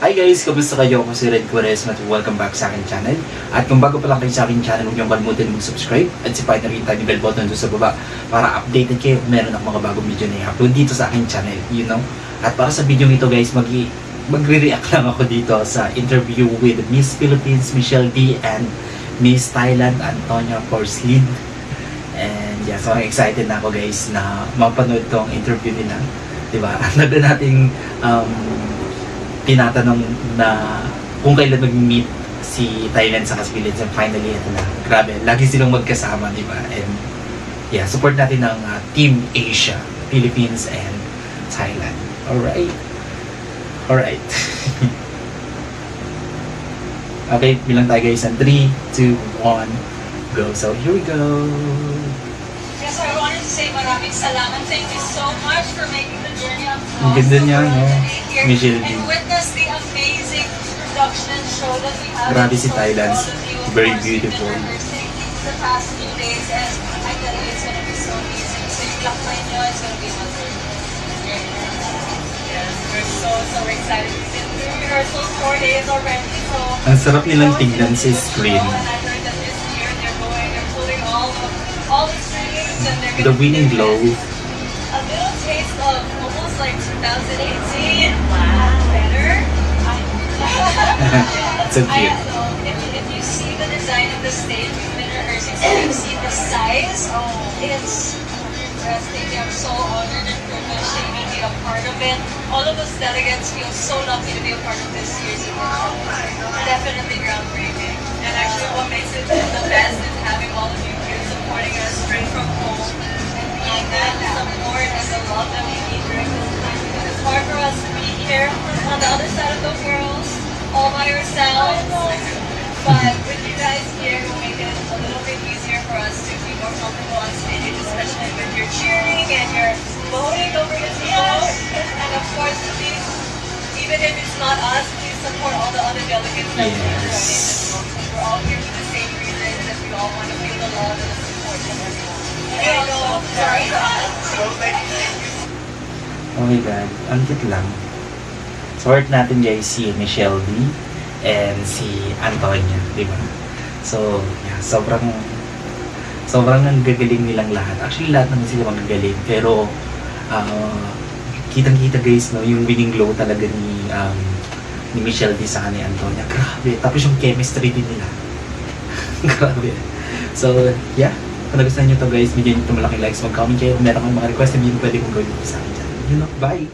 Hi guys! Kamusta kayo? Ako si Red Quaresma at welcome back sa akin channel. At kung bago pa lang kayo sa akin channel, huwag niyong kalimutan mag-subscribe at si partner rin tayo bell button doon sa baba para updated kayo kung meron akong mga bagong video na i-upload dito sa akin channel, you know? At para sa video ito guys, magre-react lang ako dito sa interview with Miss Philippines Michelle D and Miss Thailand Antonia Porslid. And yeah, so excited na ako guys na mapanood tong interview nila. Diba? Nagda nating tinatanong na kung kailan mag-meet si Thailand sa Philippines, and finally ito na. Grabe, lagi silang magkasama, di ba? And yeah, support natin ng Team Asia, Philippines and Thailand. Alright? Alright. Okay, bilang tayo guys. 3, 2, 1, go. So here we go. Yes, I wanted to say maraming salamat. Thank you so much for making the journey up to Ang ganda niya, no? here Michelle D. and witness the amazing production show that we have. Grabe si Thailand. Very Of course, beautiful. you've been rehearsing the past few days and I tell you it's gonna be so amazing. So yung lakbay nyo, it's gonna be another. Yes, we're so excited. We've been through rehearsals 4 days already. So Ang sarap nilang tignan sa screen. And I heard that this year they're pulling all the strings and they're The gonna winning give glow. it a little taste of almost like 2018. Wow. Better. So cute. If you see the design of the stage, we've been rehearsing, so you see the size. It's breathtaking. I'm so honored and privileged to even be a part of it. All of us delegates feel so lucky to be a part of this year's event. Definitely groundbreaking. And actually what makes it the best is having all of you here supporting us straight from home and being that support and the love that we need during this time. Because it's hard for us to be here on the other side of the world all by ourselves. But with you guys here, it will make it a little bit easier for us to be more comfortable on stage, especially with your cheering and your voting over the people. And of course, please, even if it's not us, please support all the other delegates that we are running as well. Because we're all here for the same reason, that we all want to feel the love and the support from everyone. Okay, so, sorry. Oh my God, ang cute lang. Support natin guys si Michelle D and si Antonia, di ba? So, yeah, sobrang ang gagaling nilang lahat. Actually, lahat naman sila magagaling. Pero, kitang-kita guys, no, yung winning glow talaga ni Michelle D sa ni Antonia. Grabe. Tapos yung chemistry din nila. Grabe. So, yeah. Kung nagustuhan nyo to guys, bigyan nyo ito malaking likes, mag-comment kayo. Kung meron kang mga request na hindi pwede kong gawin sa akin dyan. You know, bye!